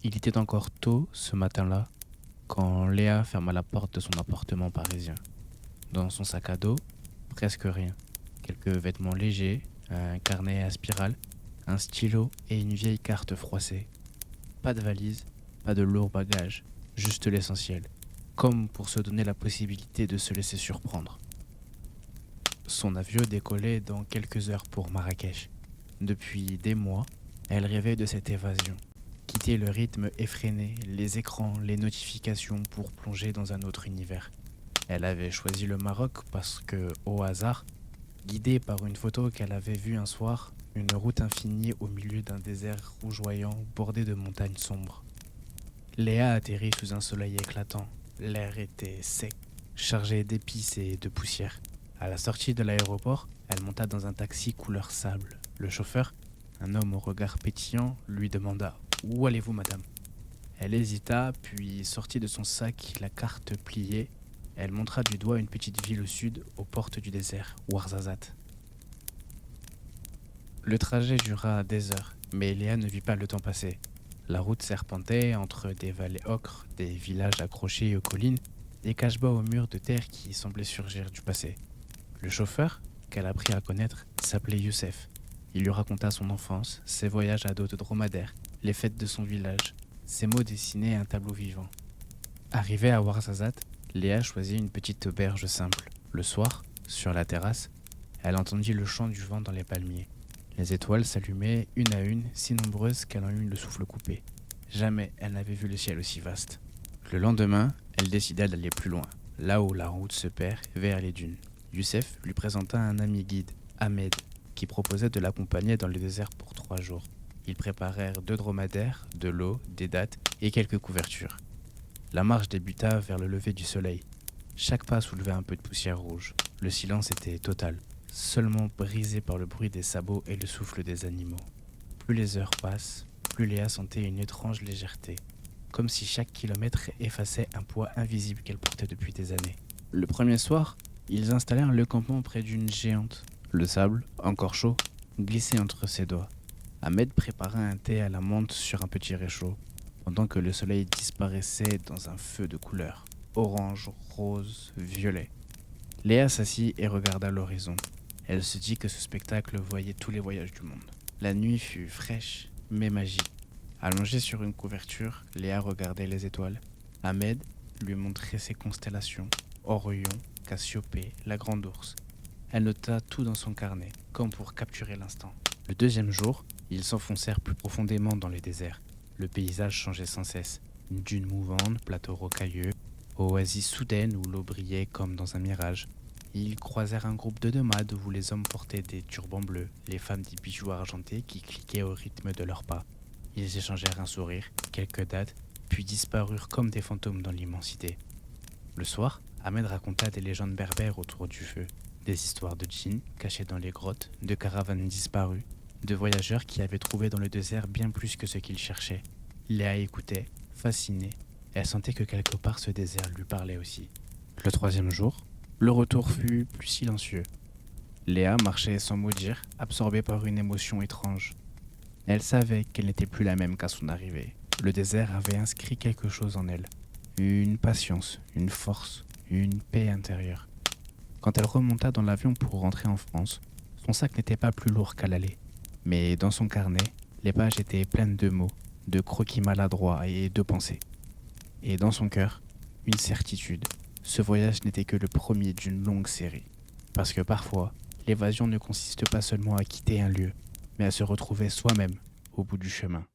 Il était encore tôt ce matin-là quand Léa ferma la porte de son appartement parisien. Dans son sac à dos, presque rien. Quelques vêtements légers, un carnet à spirale, un stylo et une vieille carte froissée. Pas de valise, pas de lourds bagages, juste l'essentiel, comme pour se donner la possibilité de se laisser surprendre. Son avion décollait dans quelques heures pour Marrakech. Depuis des mois, elle rêvait de cette évasion. Quitter le rythme effréné, les écrans, les notifications pour plonger dans un autre univers. Elle avait choisi le Maroc parce que, au hasard, guidée par une photo qu'elle avait vue un soir, une route infinie au milieu d'un désert rougeoyant bordé de montagnes sombres. Léa atterrit sous un soleil éclatant. L'air était sec, chargé d'épices et de poussière. À la sortie de l'aéroport, elle monta dans un taxi couleur sable. Le chauffeur, un homme au regard pétillant, lui demanda « Où allez-vous, madame ?» Elle hésita, puis sortit de son sac la carte pliée. Elle montra du doigt une petite ville au sud, aux portes du désert, Ouarzazate. Le trajet dura des heures, mais Léa ne vit pas le temps passer. La route serpentait entre des vallées ocres, des villages accrochés aux collines, des cache-bas aux murs de terre qui semblaient surgir du passé. Le chauffeur, qu'elle apprit à connaître, s'appelait Youssef. Il lui raconta son enfance, ses voyages à dos de dromadaire, les fêtes de son village. Ses mots dessinaient un tableau vivant. Arrivée à Ouarzazate, Léa choisit une petite auberge simple. Le soir, sur la terrasse, elle entendit le chant du vent dans les palmiers. Les étoiles s'allumaient une à une, si nombreuses qu'elle en eut le souffle coupé. Jamais elle n'avait vu le ciel aussi vaste. Le lendemain, elle décida d'aller plus loin, là où la route se perd, vers les dunes. Youssef lui présenta un ami guide, Ahmed, qui proposait de l'accompagner dans le désert pour 3 jours. Ils préparèrent 2 dromadaires, de l'eau, des dattes et quelques couvertures. La marche débuta vers le lever du soleil. Chaque pas soulevait un peu de poussière rouge. Le silence était total, seulement brisé par le bruit des sabots et le souffle des animaux. Plus les heures passent, plus Léa sentait une étrange légèreté, comme si chaque kilomètre effaçait un poids invisible qu'elle portait depuis des années. Le premier soir, ils installèrent le campement près d'une géante. Le sable, encore chaud, glissait entre ses doigts. Ahmed prépara un thé à la menthe sur un petit réchaud, pendant que le soleil disparaissait dans un feu de couleurs, orange, rose, violet. Léa s'assit et regarda l'horizon. Elle se dit que ce spectacle voyait tous les voyages du monde. La nuit fut fraîche, mais magique. Allongée sur une couverture, Léa regardait les étoiles. Ahmed lui montrait ses constellations, Orion, Cassiopée, la Grande Ourse. Elle nota tout dans son carnet, comme pour capturer l'instant. Le deuxième jour, ils s'enfoncèrent plus profondément dans les déserts. Le paysage changeait sans cesse. Une dune mouvante, plateau rocailleux, oasis soudaine où l'eau brillait comme dans un mirage. Ils croisèrent un groupe de nomades où les hommes portaient des turbans bleus, les femmes des bijoux argentés qui cliquaient au rythme de leurs pas. Ils échangèrent un sourire, quelques dates, puis disparurent comme des fantômes dans l'immensité. Le soir, Ahmed raconta des légendes berbères autour du feu, des histoires de djinns cachés dans les grottes, de caravanes disparues, de voyageurs qui avaient trouvé dans le désert bien plus que ce qu'ils cherchaient. Léa écoutait, fascinée. Elle sentait que quelque part ce désert lui parlait aussi. Le troisième jour, le retour fut plus silencieux. Léa marchait sans mot dire, absorbée par une émotion étrange. Elle savait qu'elle n'était plus la même qu'à son arrivée. Le désert avait inscrit quelque chose en elle. Une patience, une force, une paix intérieure. Quand elle remonta dans l'avion pour rentrer en France, son sac n'était pas plus lourd qu'à l'aller. Mais dans son carnet, les pages étaient pleines de mots, de croquis maladroits et de pensées. Et dans son cœur, une certitude. Ce voyage n'était que le premier d'une longue série. Parce que parfois, l'évasion ne consiste pas seulement à quitter un lieu, mais à se retrouver soi-même au bout du chemin.